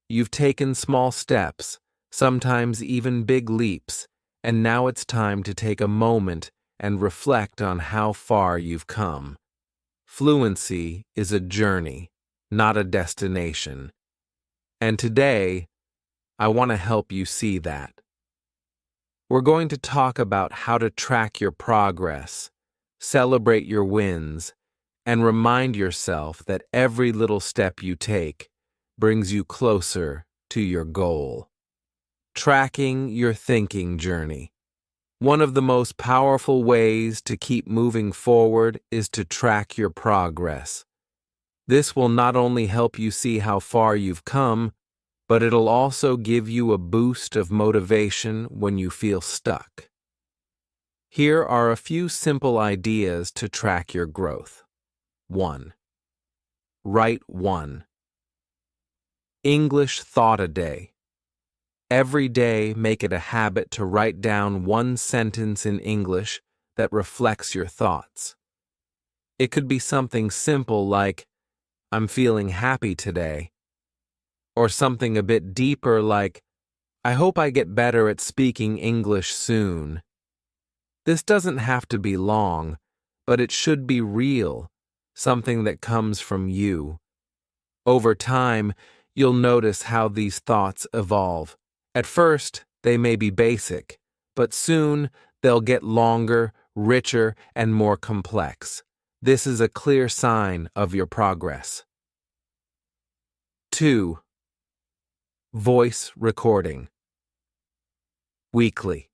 You've taken small steps, sometimes even big leaps, and now it's time to take a moment and reflect on how far you've come. Fluency is a journey, not a destination. And today, I want to help you see that. We're going to talk about how to track your progress, celebrate your wins, and remind yourself that every little step you take brings you closer to your goal. Tracking your thinking journey. One of the most powerful ways to keep moving forward is to track your progress. This will not only help you see how far you've come, but it'll also give you a boost of motivation when you feel stuck. Here are a few simple ideas to track your growth. 1. Write 1. English thought a day. Every day, make it a habit to write down one sentence in English that reflects your thoughts. It could be something simple like, "I'm feeling happy today," or something a bit deeper like, "I hope I get better at speaking English soon." This doesn't have to be long, but it should be real, something that comes from you. Over time, you'll notice how these thoughts evolve. At first, they may be basic, but soon they'll get longer, richer, and more complex. This is a clear sign of your progress. 2. Voice recording. Weekly.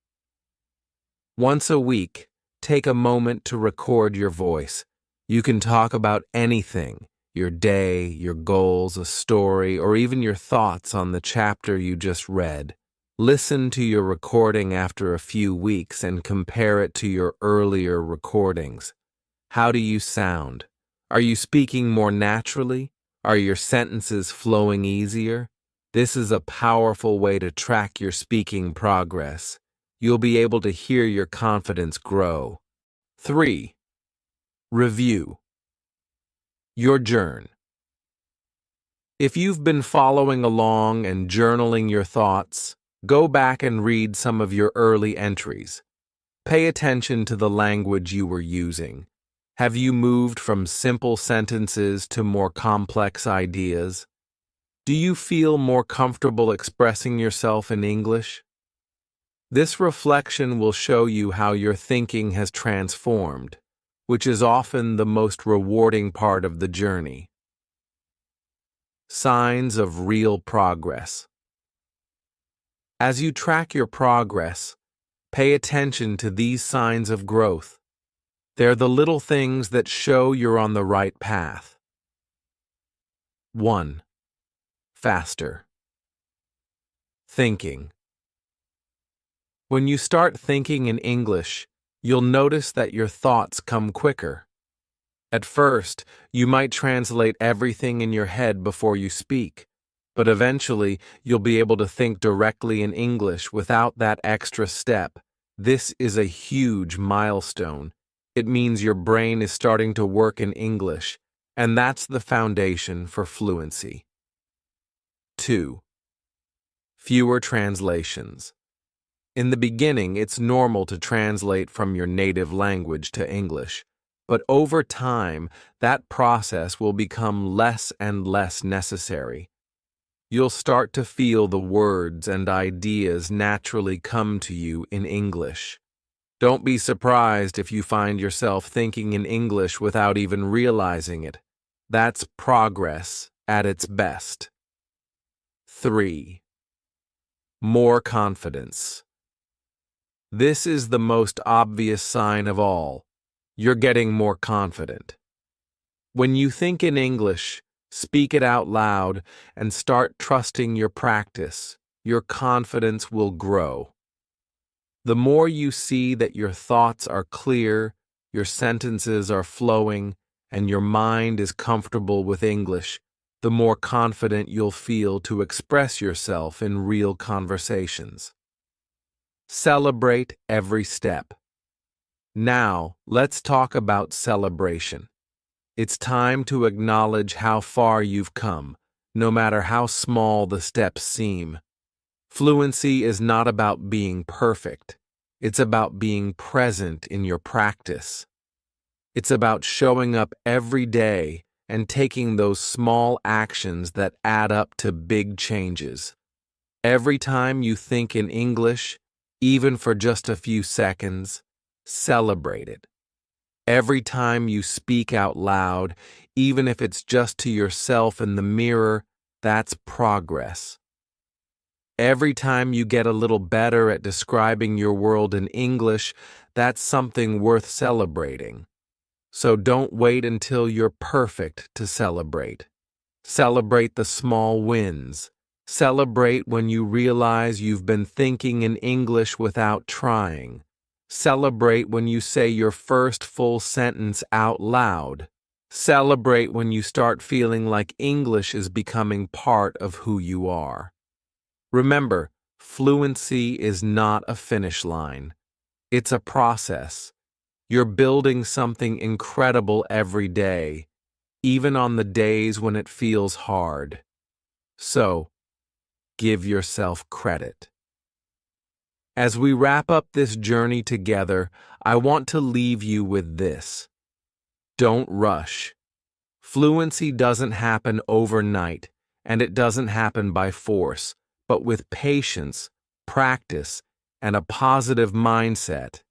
Once a week, take a moment to record your voice. You can talk about anything, your day, your goals, a story, or even your thoughts on the chapter you just read. Listen to your recording after a few weeks and compare it to your earlier recordings. How do you sound? Are you speaking more naturally? Are your sentences flowing easier? This is a powerful way to track your speaking progress. You'll be able to hear your confidence grow. 3. Review. Your journal. If you've been following along and journaling your thoughts, go back and read some of your early entries. Pay attention to the language you were using. Have you moved from simple sentences to more complex ideas? Do you feel more comfortable expressing yourself in English? This reflection will show you how your thinking has transformed, which is often the most rewarding part of the journey. Signs of real progress. As you track your progress, pay attention to these signs of growth. They're the little things that show you're on the right path. 1. Faster. Thinking. When you start thinking in English, you'll notice that your thoughts come quicker. At first, you might translate everything in your head before you speak, but eventually you'll be able to think directly in English without that extra step. This is a huge milestone. It means your brain is starting to work in English, and that's the foundation for fluency. 2. Fewer translations. In the beginning, it's normal to translate from your native language to English, but over time, that process will become less and less necessary. You'll start to feel the words and ideas naturally come to you in English. Don't be surprised if you find yourself thinking in English without even realizing it. That's progress at its best. 3. More confidence. This is the most obvious sign of all. You're getting more confident. When you think in English, speak it out loud, and start trusting your practice, your confidence will grow. The more you see that your thoughts are clear, your sentences are flowing, and your mind is comfortable with English, the more confident you'll feel to express yourself in real conversations. Celebrate every step. Now, let's talk about celebration. It's time to acknowledge how far you've come, no matter how small the steps seem. Fluency is not about being perfect. It's about being present in your practice. It's about showing up every day and taking those small actions that add up to big changes. Every time you think in English, even for just a few seconds, celebrate it. Every time you speak out loud, even if it's just to yourself in the mirror, that's progress. Every time you get a little better at describing your world in English, that's something worth celebrating. So don't wait until you're perfect to celebrate. Celebrate the small wins. Celebrate when you realize you've been thinking in English without trying. Celebrate when you say your first full sentence out loud. Celebrate when you start feeling like English is becoming part of who you are. Remember, fluency is not a finish line. It's a process. You're building something incredible every day, even on the days when it feels hard. So, give yourself credit. As we wrap up this journey together, I want to leave you with this. Don't rush. Fluency doesn't happen overnight, and it doesn't happen by force, but with patience, practice, and a positive mindset,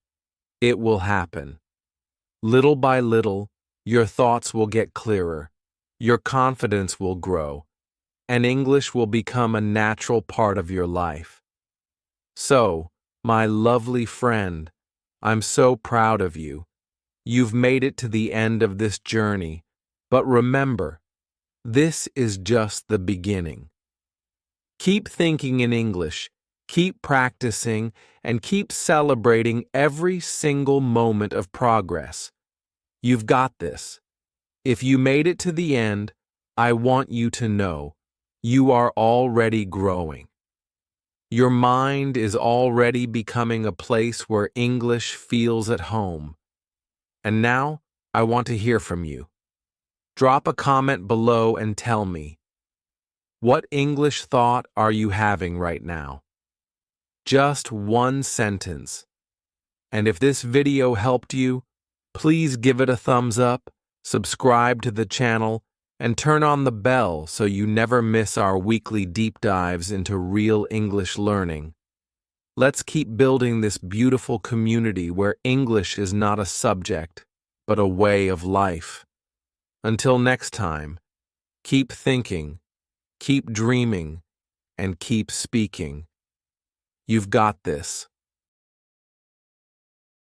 it will happen. Little by little, your thoughts will get clearer, your confidence will grow, and English will become a natural part of your life. So, my lovely friend, I'm so proud of you. You've made it to the end of this journey, but remember, this is just the beginning. Keep thinking in English, keep practicing, and keep celebrating every single moment of progress. You've got this. If you made it to the end, I want you to know you are already growing. Your mind is already becoming a place where English feels at home. And now, I want to hear from you. Drop a comment below and tell me, what English thought are you having right now? Just one sentence. And if this video helped you, please give it a thumbs up, subscribe to the channel, and turn on the bell so you never miss our weekly deep dives into real English learning. Let's keep building this beautiful community where English is not a subject, but a way of life. Until next time, keep thinking, keep dreaming, and keep speaking. You've got this.